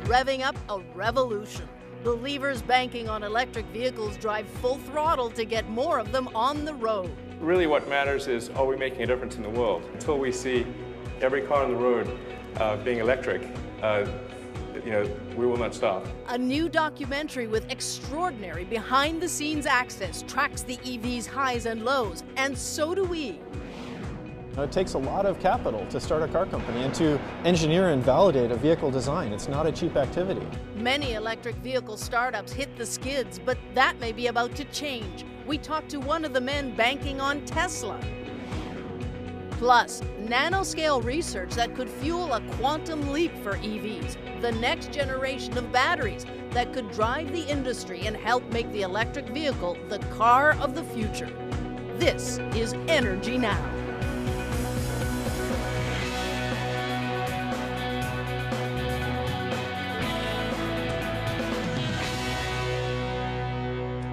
revving up a revolution. Believers banking on electric vehicles drive full throttle to get more of them on the road. Really what matters is, are we making a difference in the world? Until we see every car on the road being electric, we will not stop. A new documentary with extraordinary behind-the-scenes access tracks the EV's highs and lows, and so do we. It takes a lot of capital to start a car company and to engineer and validate a vehicle design. It's not a cheap activity. Many electric vehicle startups hit the skids, but that may be about to change. We talked to one of the men banking on Tesla. Plus, nanoscale research that could fuel a quantum leap for EVs, the next generation of batteries that could drive the industry and help make the electric vehicle the car of the future. This is Energy Now.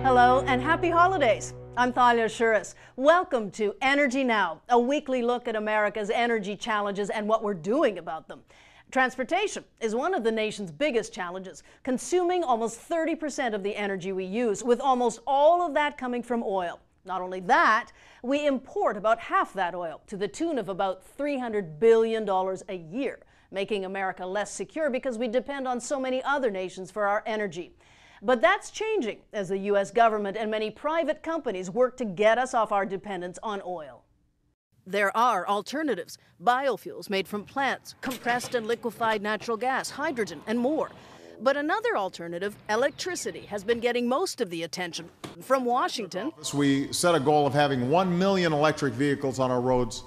Hello and happy holidays. I'm Thalia Shuras. Welcome to Energy Now, a weekly look at America's energy challenges and what we're doing about them. Transportation is one of the nation's biggest challenges, consuming almost 30% of the energy we use, with almost all of that coming from oil. Not only that, we import about half that oil, to the tune of about $300 billion a year, making America less secure because we depend on so many other nations for our energy. But that's changing as the U.S. government and many private companies work to get us off our dependence on oil. There are alternatives: biofuels made from plants, compressed and liquefied natural gas, hydrogen, and more. But another alternative, electricity, has been getting most of the attention. From Washington, we set a goal of having 1 million electric vehicles on our roads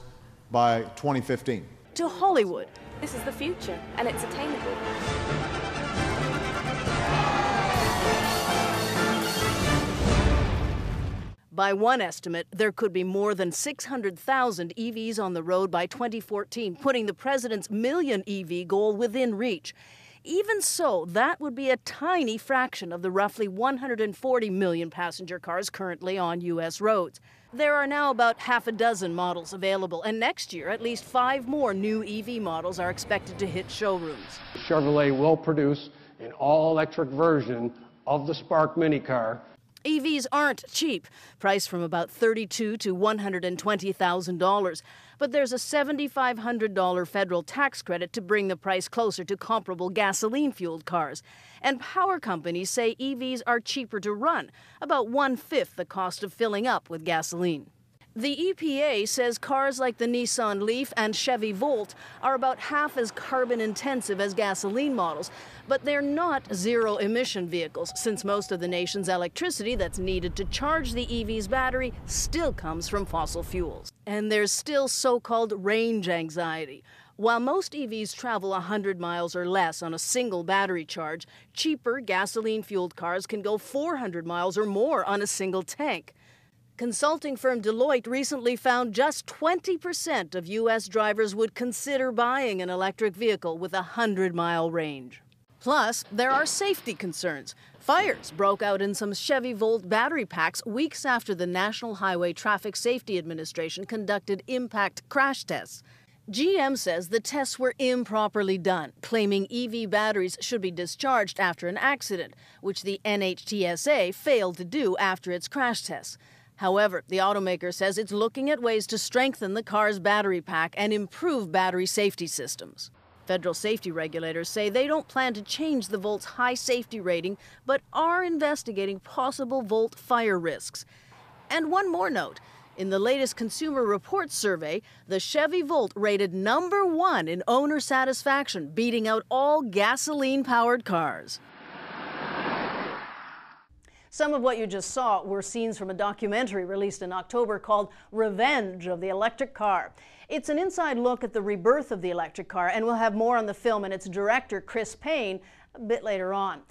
by 2015. To Hollywood. This is the future, and it's attainable. By one estimate, there could be more than 600,000 EVs on the road by 2014, putting the president's million EV goal within reach. Even so, that would be a tiny fraction of the roughly 140 million passenger cars currently on U.S. roads. There are now about half a dozen models available, and next year, at least 5 more new EV models are expected to hit showrooms. Chevrolet will produce an all-electric version of the Spark mini car. EVs aren't cheap, priced from about $32,000 to $120,000. But there's a $7,500 federal tax credit to bring the price closer to comparable gasoline-fueled cars. And power companies say EVs are cheaper to run, about 1/5 the cost of filling up with gasoline. The EPA says cars like the Nissan Leaf and Chevy Volt are about half as carbon-intensive as gasoline models, but they're not zero-emission vehicles, since most of the nation's electricity that's needed to charge the EV's battery still comes from fossil fuels. And there's still so-called range anxiety. While most EVs travel 100 miles or less on a single battery charge, cheaper gasoline-fueled cars can go 400 miles or more on a single tank. Consulting firm Deloitte recently found just 20% of U.S. drivers would consider buying an electric vehicle with a 100-mile range. Plus, there are safety concerns. Fires broke out in some Chevy Volt battery packs weeks after the National Highway Traffic Safety Administration conducted impact crash tests. GM says the tests were improperly done, claiming EV batteries should be discharged after an accident, which the NHTSA failed to do after its crash tests. However, the automaker says it's looking at ways to strengthen the car's battery pack and improve battery safety systems. Federal safety regulators say they don't plan to change the Volt's high safety rating, but are investigating possible Volt fire risks. And one more note. In the latest Consumer Reports survey, the Chevy Volt rated #1 in owner satisfaction, beating out all gasoline-powered cars. Some of what you just saw were scenes from a documentary released in October called Revenge of the Electric Car. It's an inside look at the rebirth of the electric car, and we'll have more on the film and its director, Chris Payne, a bit later on.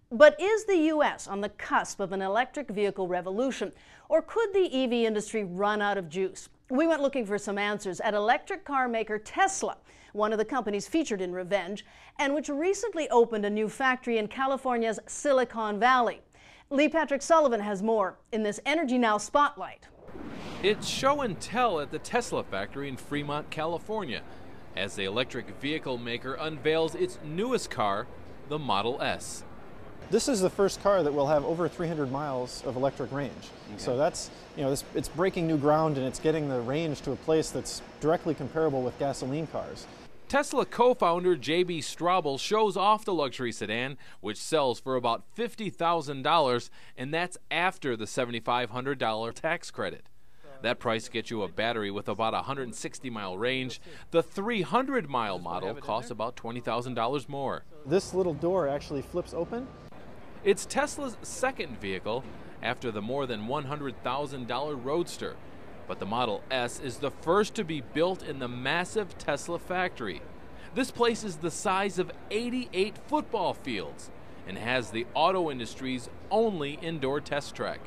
But is the U.S. on the cusp of an electric vehicle revolution, or could the EV industry run out of juice? We went looking for some answers at electric car maker Tesla, one of the companies featured in Revenge, and which recently opened a new factory in California's Silicon Valley. Lee Patrick Sullivan has more in this Energy Now Spotlight. It's show and tell at the Tesla factory in Fremont, California, as the electric vehicle maker unveils its newest car, the Model S. This is the first car that will have over 300 miles of electric range. Okay. So that's, it's breaking new ground, and it's getting the range to a place that's directly comparable with gasoline cars. Tesla co-founder J.B. Straubel shows off the luxury sedan, which sells for about $50,000, and that's after the $7,500 tax credit. That price gets you a battery with about a 160-mile range. The 300-mile model costs about $20,000 more. This little door actually flips open. It's Tesla's second vehicle after the more than $100,000 Roadster. But the Model S is the first to be built in the massive Tesla factory. This place is the size of 88 football fields and has the auto industry's only indoor test track.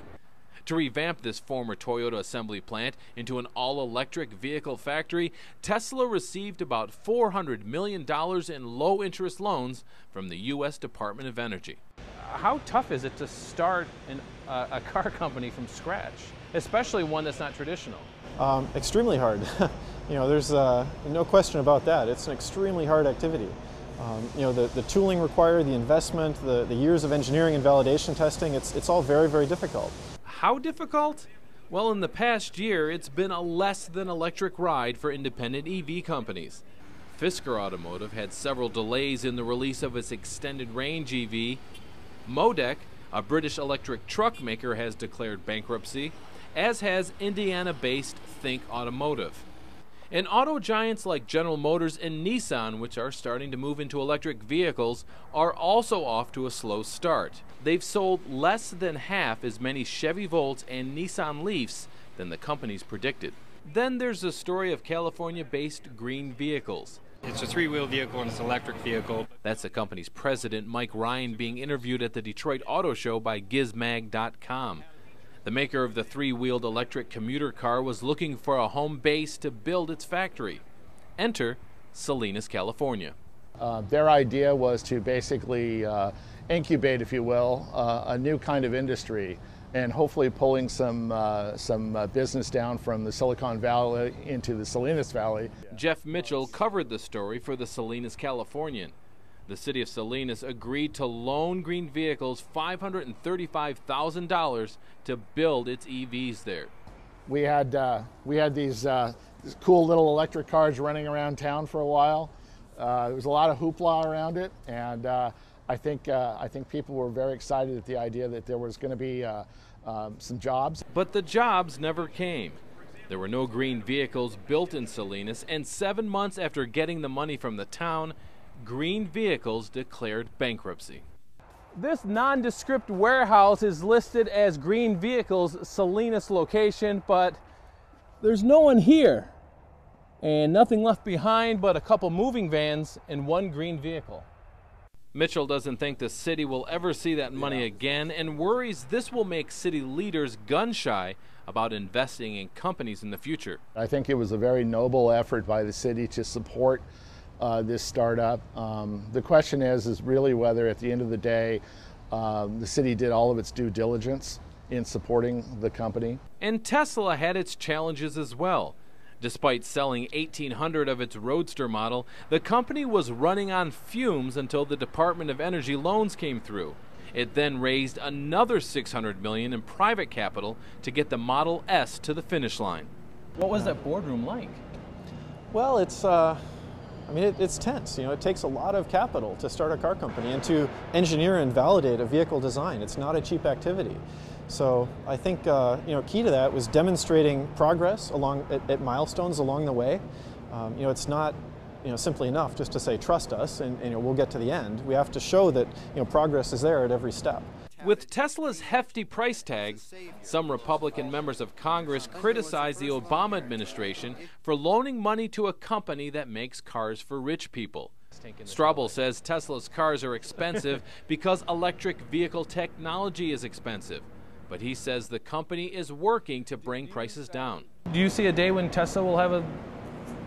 To revamp this former Toyota assembly plant into an all-electric vehicle factory, Tesla received about $400 million in low-interest loans from the U.S. Department of Energy. How tough is it to start a car company from scratch, especially one that's not traditional? Extremely hard. There's no question about that. It's an extremely hard activity. The tooling required, the investment, the years of engineering and validation testing, it's all very, very difficult. How difficult? Well, in the past year, it's been a less than electric ride for independent EV companies. Fisker Automotive had several delays in the release of its extended range EV. Modec, a British electric truck maker, has declared bankruptcy, as has Indiana-based Think Automotive. And auto giants like General Motors and Nissan, which are starting to move into electric vehicles, are also off to a slow start. They've sold less than half as many Chevy Volts and Nissan Leafs than the companies predicted. Then there's the story of California-based Green Vehicles. It's a three-wheel vehicle and it's an electric vehicle. That's the company's president, Mike Ryan, being interviewed at the Detroit Auto Show by Gizmag.com. The maker of the three-wheeled electric commuter car was looking for a home base to build its factory. Enter Salinas, California. Their idea was to basically incubate, if you will, a new kind of industry, and hopefully pulling some business down from the Silicon Valley into the Salinas Valley. Jeff Mitchell covered the story for the Salinas Californian. The city of Salinas agreed to loan Green Vehicles $535,000 to build its EVs there. We had these cool little electric cars running around town for a while. There was a lot of hoopla around it, and I think people were very excited at the idea that there was going to be some jobs. But the jobs never came. There were no Green Vehicles built in Salinas, and 7 months after getting the money from the town, Green Vehicles declared bankruptcy. This nondescript warehouse is listed as Green Vehicles' Salinas location, but there's no one here. And nothing left behind but a couple moving vans and one green vehicle. Mitchell doesn't think the city will ever see that money again and worries this will make city leaders gun-shy about investing in companies in the future. I think it was a very noble effort by the city to support this startup. The question is really whether at the end of the day the city did all of its due diligence in supporting the company. And Tesla had its challenges as well. Despite selling 1,800 of its Roadster model, the company was running on fumes until the Department of Energy loans came through. It then raised another $600 million in private capital to get the Model S to the finish line. What was that boardroom like? Well, it's tense. It takes a lot of capital to start a car company and to engineer and validate a vehicle design. It's not a cheap activity. So I think key to that was demonstrating progress at milestones along the way. It's not simply enough just to say trust us and we'll get to the end. We have to show that progress is there at every step. With Tesla's hefty price tag, some Republican members of Congress criticized the Obama administration for loaning money to a company that makes cars for rich people. Straubel says Tesla's cars are expensive because electric vehicle technology is expensive. But he says the company is working to bring prices down. Do you see a day when Tesla will have a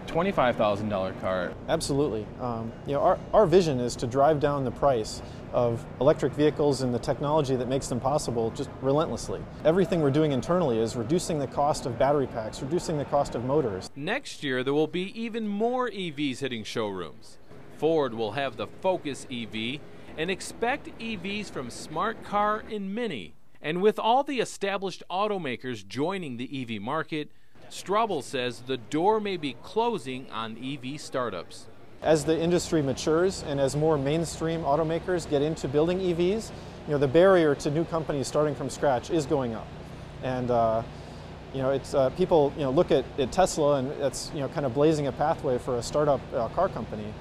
$25,000 car? Absolutely. Our vision is to drive down the price of electric vehicles and the technology that makes them possible just relentlessly. Everything we're doing internally is reducing the cost of battery packs, reducing the cost of motors. Next year, there will be even more EVs hitting showrooms. Ford will have the Focus EV, and expect EVs from Smart Car and Mini. And with all the established automakers joining the EV market, Straubel says the door may be closing on EV startups. As the industry matures and as more mainstream automakers get into building EVs, the barrier to new companies starting from scratch is going up. And it's people look at Tesla, and it's kind of blazing a pathway for a startup car company,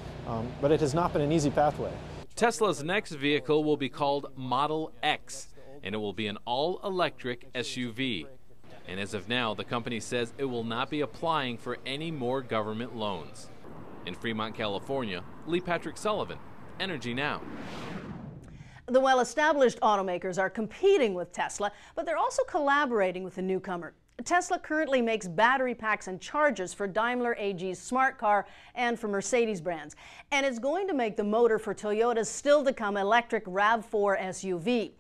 but it has not been an easy pathway. Tesla's next vehicle will be called Model X, and it will be an all-electric SUV. And as of now, the company says it will not be applying for any more government loans. In Fremont, California, Lee Patrick Sullivan, energyNOW. The well-established automakers are competing with Tesla, but they're also collaborating with the newcomer. Tesla currently makes battery packs and chargers for Daimler AG's Smart Car and for Mercedes brands. And it's going to make the motor for Toyota's still-to-come electric RAV4 SUV.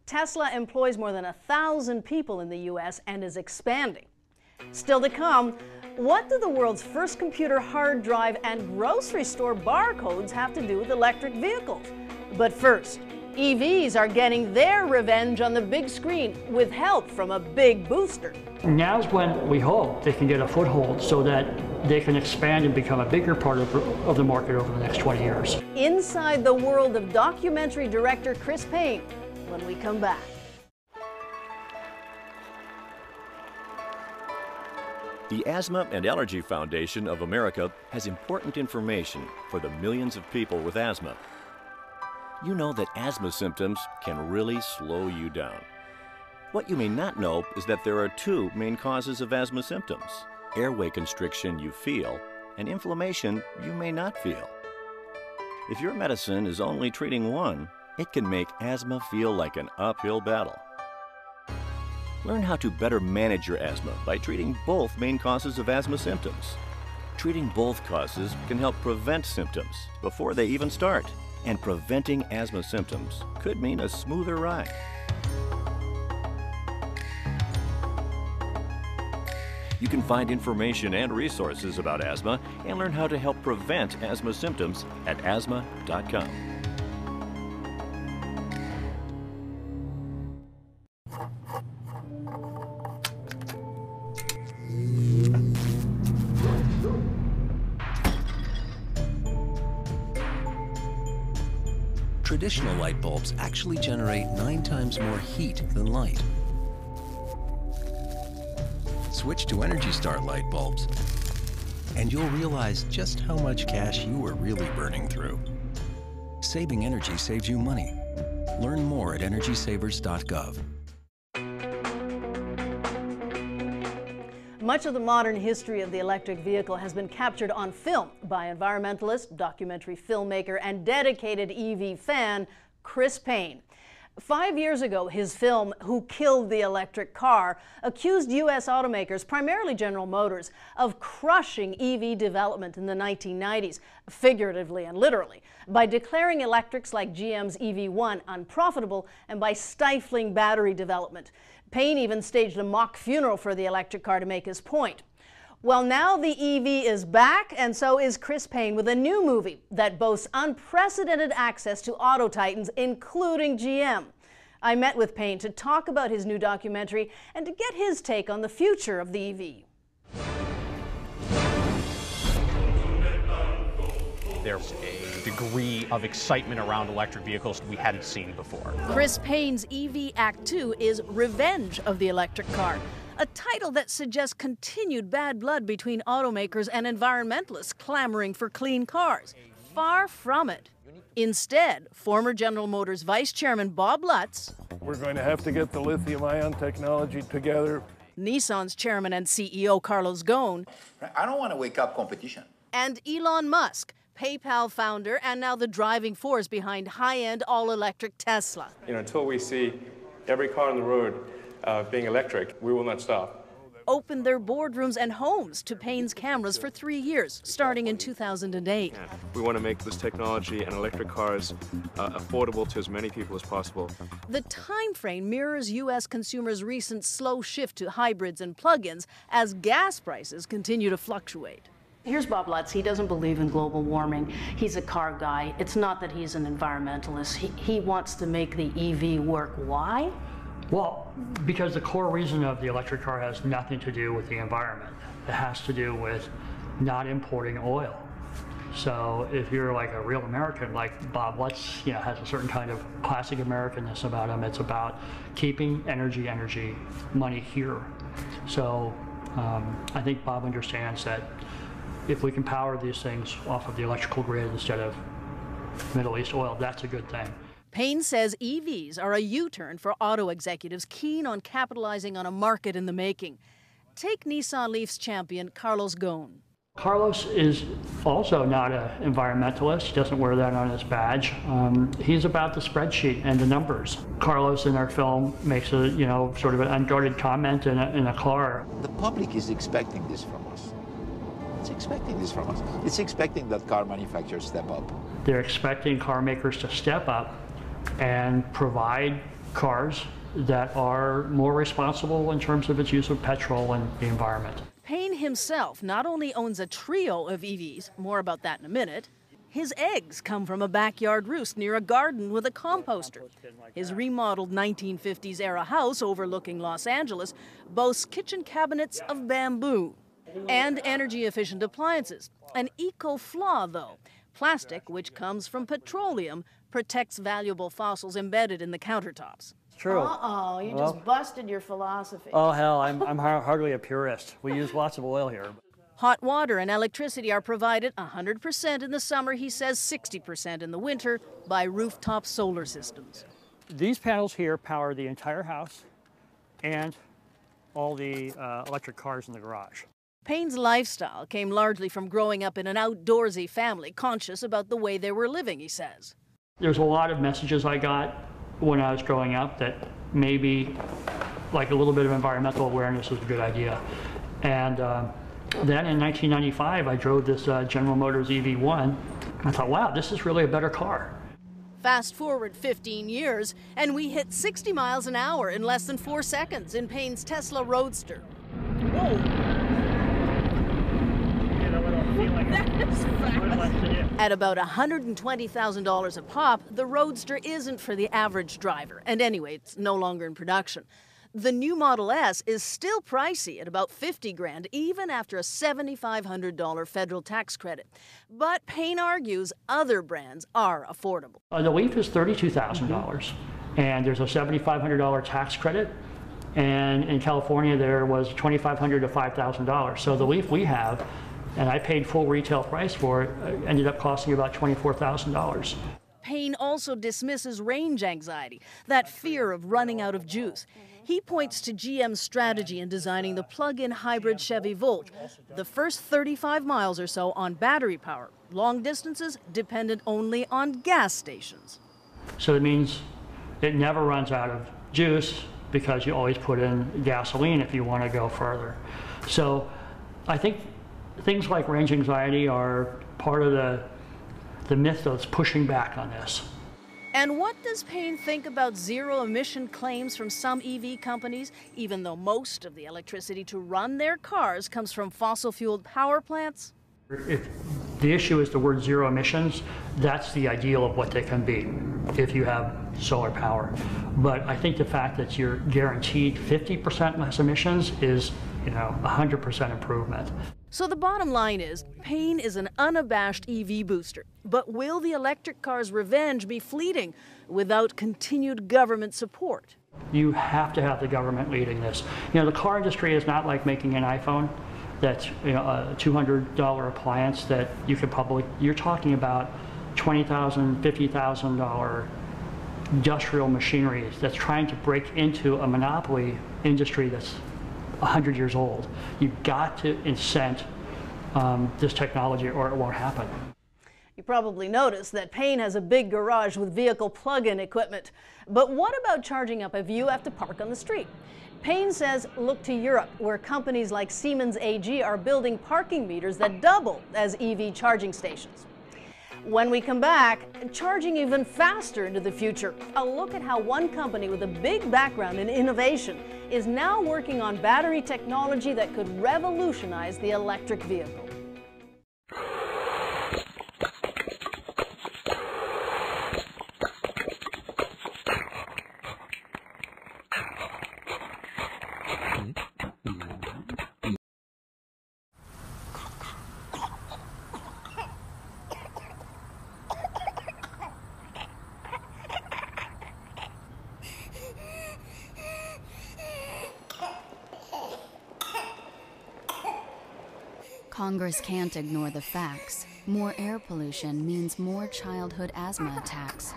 Tesla employs more than 1,000 people in the U.S. and is expanding. Still to come, what do the world's first computer hard drive and grocery store barcodes have to do with electric vehicles? But first, EVs are getting their revenge on the big screen with help from a big booster. Now's when we hope they can get a foothold so that they can expand and become a bigger part of the market over the next 20 years. Inside the world of documentary director Chris Payne, when we come back. The Asthma and Allergy Foundation of America has important information for the millions of people with asthma. You know that asthma symptoms can really slow you down. What you may not know is that there are two main causes of asthma symptoms: airway constriction you feel, and inflammation you may not feel. If your medicine is only treating one, it can make asthma feel like an uphill battle. Learn how to better manage your asthma by treating both main causes of asthma symptoms. Treating both causes can help prevent symptoms before they even start. And preventing asthma symptoms could mean a smoother ride. You can find information and resources about asthma and learn how to help prevent asthma symptoms at asthma.com. Traditional light bulbs actually generate 9 times more heat than light. Switch to Energy Star light bulbs, and you'll realize just how much cash you were really burning through. Saving energy saves you money. Learn more at energysavers.gov. Much of the modern history of the electric vehicle has been captured on film by environmentalist, documentary filmmaker, and dedicated EV fan Chris Payne. 5 years ago, his film, Who Killed the Electric Car, accused U.S. automakers, primarily General Motors, of crushing EV development in the 1990s, figuratively and literally, by declaring electrics like GM's EV1 unprofitable and by stifling battery development. Payne even staged a mock funeral for the electric car to make his point. Well, now the EV is back, and so is Chris Payne with a new movie that boasts unprecedented access to auto titans, including GM. I met with Payne to talk about his new documentary and to get his take on the future of the EV. There's a degree of excitement around electric vehicles we hadn't seen before. Chris Payne's EV Act 2 is Revenge of the Electric Car, a title that suggests continued bad blood between automakers and environmentalists clamoring for clean cars. Far from it. Instead, former General Motors Vice Chairman Bob Lutz, we're going to have to get the lithium-ion technology together. Nissan's Chairman and CEO Carlos Ghosn, I don't want to wake up competition. And Elon Musk, PayPal founder and now the driving force behind high-end all-electric Tesla. Until we see every car on the road being electric, we will not stop. Opened their boardrooms and homes to Payne's cameras for 3 years, starting in 2008. We want to make this technology and electric cars affordable to as many people as possible. The time frame mirrors U.S. consumers' recent slow shift to hybrids and plug-ins as gas prices continue to fluctuate. Here's Bob Lutz. He doesn't believe in global warming. He's a car guy. It's not that he's an environmentalist. He wants to make the EV work. Why? Well, because the core reason of the electric car has nothing to do with the environment. It has to do with not importing oil. So if you're like a real American, like Bob Lutz, has a certain kind of classic Americanness about him. It's about keeping energy money here. So I think Bob understands that if we can power these things off of the electrical grid instead of Middle East oil, that's a good thing. Payne says EVs are a U-turn for auto executives keen on capitalizing on a market in the making. Take Nissan Leafs champion Carlos Ghosn. Carlos is also not an environmentalist. He doesn't wear that on his badge. He's about the spreadsheet and the numbers. Carlos in our film makes a, sort of an unguarded comment in a car. The public is expecting this from us. It's expecting this from us. It's expecting that car manufacturers step up. They're expecting car makers to step up and provide cars that are more responsible in terms of its use of petrol and the environment. Payne himself not only owns a trio of EVs, more about that in a minute, his eggs come from a backyard roost near a garden with a composter. His remodeled 1950s-era house overlooking Los Angeles boasts kitchen cabinets of bamboo and energy-efficient appliances. An eco-flaw, though. Plastic, which comes from petroleum, protects valuable fossils embedded in the countertops. True. Uh-oh, you just busted your philosophy. Oh, hell, I'm hardly a purist. We use lots of oil here. Hot water and electricity are provided 100% in the summer, he says 60% in the winter, by rooftop solar systems. These panels here power the entire house and all the electric cars in the garage. Payne's lifestyle came largely from growing up in an outdoorsy family, conscious about the way they were living, he says. There's a lot of messages I got when I was growing up that maybe like a little bit of environmental awareness was a good idea. And then in 1995, I drove this General Motors EV1. I thought, wow, this is really a better car. Fast forward 15 years, and we hit 60 miles an hour in less than 4 seconds in Payne's Tesla Roadster. Whoa. At about $120,000 a pop, the Roadster isn't for the average driver. And anyway, it's no longer in production. The new Model S is still pricey at about $50,000, even after a $7,500 federal tax credit. But Payne argues other brands are affordable. The Leaf is $32,000, and there's a $7,500 tax credit. And in California, there was $2,500 to $5,000. So the Leaf we have, and I paid full retail price for it, ended up costing about $24,000. Payne also dismisses range anxiety, that fear of running out of juice. He points to GM's strategy in designing the plug-in hybrid Chevy Volt, the first 35 miles or so on battery power, long distances dependent only on gas stations. So it means it never runs out of juice because you always put in gasoline if you want to go further. So I think things like range anxiety are part of the myth that's pushing back on this. And what does Payne think about zero-emission claims from some EV companies, even though most of the electricity to run their cars comes from fossil-fueled power plants? If the issue is the word zero emissions, that's the ideal of what they can be if you have solar power. But I think the fact that you're guaranteed 50% less emissions is, 100% improvement. So the bottom line is, Payne is an unabashed EV booster. But will the electric car's revenge be fleeting without continued government support? You have to have the government leading this. The car industry is not like making an iPhone that's a $200 appliance that you could you're talking about $20,000, $50,000 industrial machinery that's trying to break into a monopoly industry that's 100 years old. You've got to incent this technology or it won't happen. You probably noticed that Payne has a big garage with vehicle plug-in equipment. But what about charging up if you have to park on the street? Payne says look to Europe, where companies like Siemens AG are building parking meters that double as EV charging stations. When we come back, charging even faster into the future. A look at how one company with a big background in innovation is now working on battery technology that could revolutionize the electric vehicle. Congress can't ignore the facts. More air pollution means more childhood asthma attacks.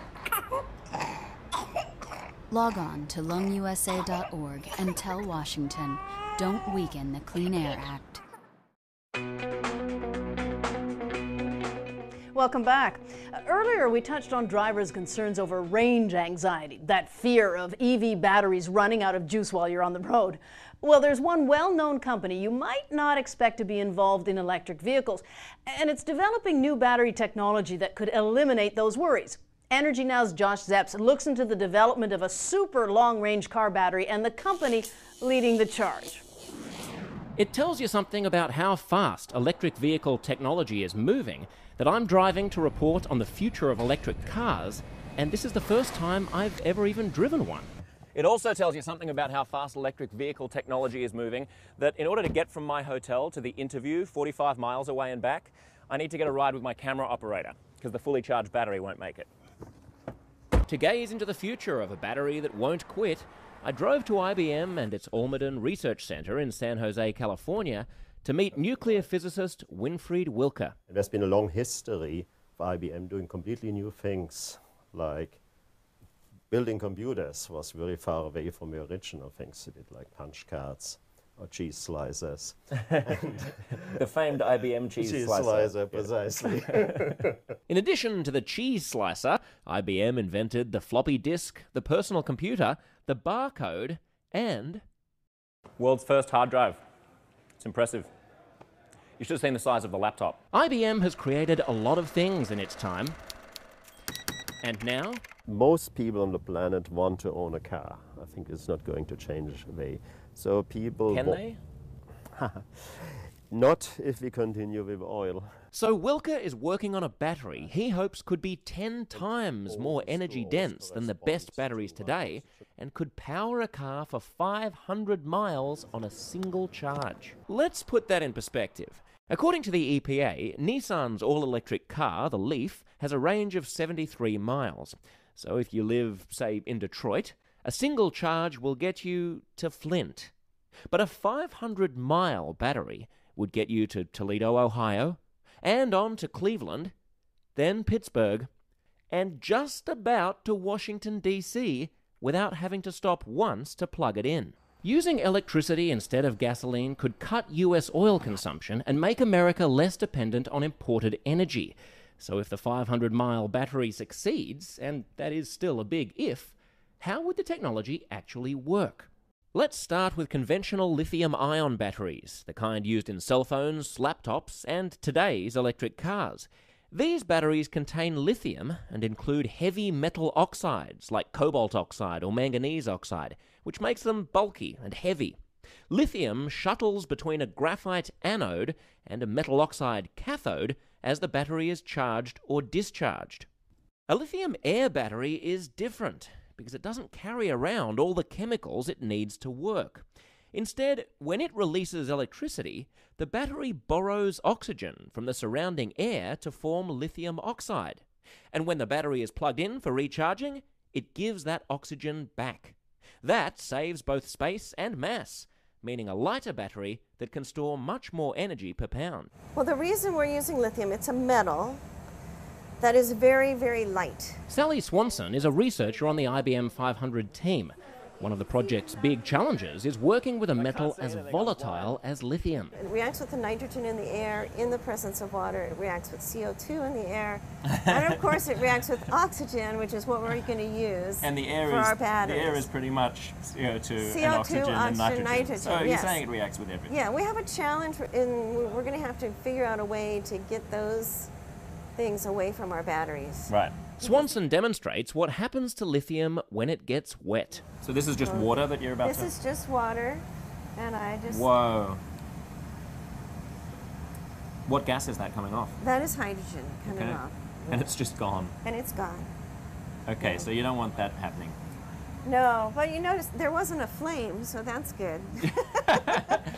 Log on to lungusa.org and tell Washington, don't weaken the Clean Air Act. Welcome back. Earlier we touched on drivers' concerns over range anxiety, that fear of EV batteries running out of juice while you're on the road. Well, there's one well-known company you might not expect to be involved in electric vehicles, and it's developing new battery technology that could eliminate those worries. energyNOW's Josh Zepps looks into the development of a super long-range car battery and the company leading the charge. It tells you something about how fast electric vehicle technology is moving that I'm driving to report on the future of electric cars, and this is the first time I've ever even driven one. It also tells you something about how fast electric vehicle technology is moving, that in order to get from my hotel to the interview 45 miles away and back, I need to get a ride with my camera operator, because the fully charged battery won't make it. To gaze into the future of a battery that won't quit, I drove to IBM and its Almaden Research Center in San Jose, California, to meet nuclear physicist Winfried Wilke. There's been a long history of IBM doing completely new things, like building computers was very far away from the original things they did, like punch cards or cheese slicers. The famed IBM cheese slicer. Precisely. In addition to the cheese slicer, IBM invented the floppy disk, the personal computer, the barcode, and world's first hard drive. It's impressive. You should have seen the size of the laptop. IBM has created a lot of things in its time. And now? Most people on the planet want to own a car. I think it's not going to change away. So people... Can they? Not if we continue with oil. So Wilke is working on a battery he hopes could be 10 times more energy dense than the best batteries today and could power a car for 500 miles on a single charge. Let's put that in perspective. According to the EPA, Nissan's all-electric car, the Leaf, has a range of 73 miles. So if you live, say, in Detroit, a single charge will get you to Flint. But a 500-mile battery would get you to Toledo, Ohio, and on to Cleveland, then Pittsburgh, and just about to Washington, D.C., without having to stop once to plug it in. Using electricity instead of gasoline could cut U.S. oil consumption and make America less dependent on imported energy. So if the 500-mile battery succeeds, and that is still a big if, how would the technology actually work? Let's start with conventional lithium-ion batteries, the kind used in cell phones, laptops, and today's electric cars. These batteries contain lithium and include heavy metal oxides like cobalt oxide or manganese oxide, which makes them bulky and heavy. Lithium shuttles between a graphite anode and a metal oxide cathode as the battery is charged or discharged. A lithium-air battery is different, because it doesn't carry around all the chemicals it needs to work. Instead, when it releases electricity, the battery borrows oxygen from the surrounding air to form lithium oxide. And when the battery is plugged in for recharging, it gives that oxygen back. That saves both space and mass, meaning a lighter battery that can store much more energy per pound. Well, the reason we're using lithium, it's a metal that is very, very light. Sally Swanson is a researcher on the IBM 500 team. One of the project's big challenges is working with a metal as volatile as lithium. It reacts with the nitrogen in the air in the presence of water. It reacts with CO2 in the air. And of course it reacts with oxygen, which is what we're going to use for our batteries. The air is pretty much CO2 and oxygen, and nitrogen. So yes. You're saying it reacts with everything. Yeah, we have a challenge, and we're going to have to figure out a way to get those things away from our batteries. Right. Swanson demonstrates what happens to lithium when it gets wet. So this is just water that you're about to... This is just water, and I just... Whoa. What gas is that coming off? That is hydrogen coming off. And it's just gone. And it's gone. Okay, so you don't want that happening. No, but you notice there wasn't a flame, so that's good.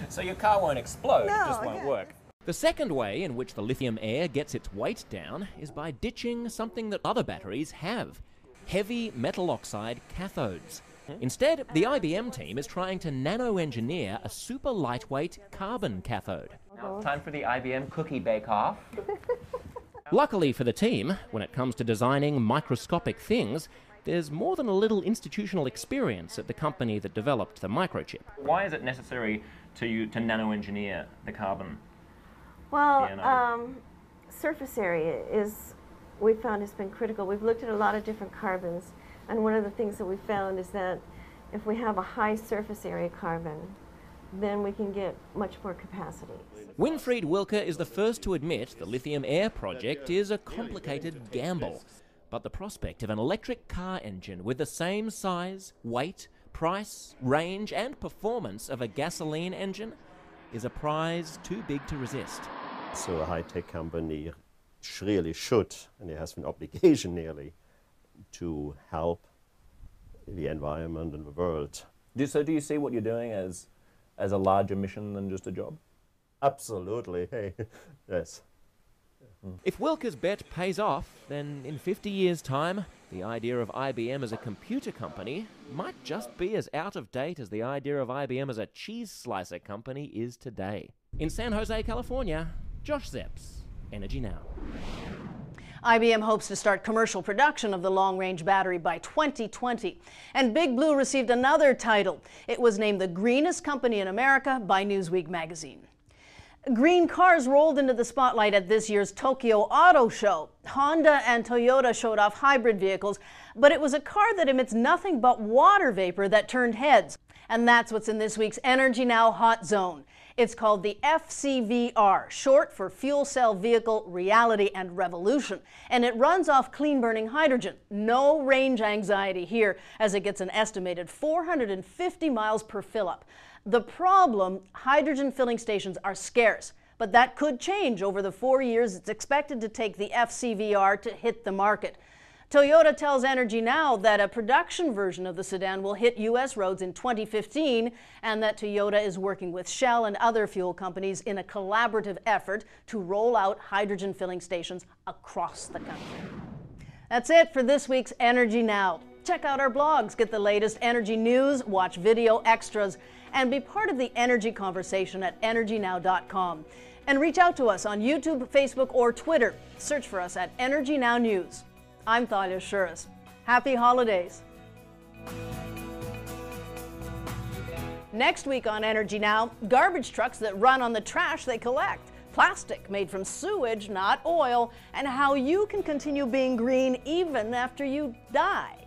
So your car won't explode, No, it just won't work. The second way in which the lithium air gets its weight down is by ditching something that other batteries have: heavy metal oxide cathodes. Instead, the IBM team is trying to nano-engineer a super lightweight carbon cathode. Now, time for the IBM Cookie Bake-Off. Luckily for the team, when it comes to designing microscopic things, there's more than a little institutional experience at the company that developed the microchip. Why is it necessary to nano-engineer the carbon? Well, surface area we found has been critical. We've looked at a lot of different carbons, and one of the things that we found is that if we have a high surface area carbon, then we can get much more capacity. Winfried Wilke is the first to admit the lithium air project is a complicated gamble. But the prospect of an electric car engine with the same size, weight, price, range and performance of a gasoline engine is a prize too big to resist. So a high-tech company really should, and it has an obligation nearly, to help the environment and the world. So do you see what you're doing as a larger mission than just a job? Absolutely, hey, yes. If Wilke's bet pays off, then in 50 years' time, the idea of IBM as a computer company might just be as out of date as the idea of IBM as a cheese slicer company is today. In San Jose, California, Josh Zepps, energyNOW. IBM hopes to start commercial production of the long-range battery by 2020. And Big Blue received another title. It was named the greenest company in America by Newsweek magazine. Green cars rolled into the spotlight at this year's Tokyo Auto Show. Honda and Toyota showed off hybrid vehicles, but it was a car that emits nothing but water vapor that turned heads. And that's what's in this week's energyNOW Hot Zone. It's called the FCVR, short for Fuel Cell Vehicle Reality and Revolution, and it runs off clean-burning hydrogen. No range anxiety here, as it gets an estimated 450 miles per fill-up. The problem, hydrogen filling stations are scarce, but that could change over the 4 years it's expected to take the FCVR to hit the market. Toyota tells energyNOW that a production version of the sedan will hit U.S. roads in 2015 and that Toyota is working with Shell and other fuel companies in a collaborative effort to roll out hydrogen filling stations across the country. That's it for this week's energyNOW. Check out our blogs, get the latest energy news, watch video extras, and be part of the energy conversation at energynow.com. And reach out to us on YouTube, Facebook, or Twitter. Search for us at energyNOW News. I'm Thalia Shuras. Happy holidays. Next week on energyNOW, garbage trucks that run on the trash they collect, plastic made from sewage, not oil, and how you can continue being green even after you die.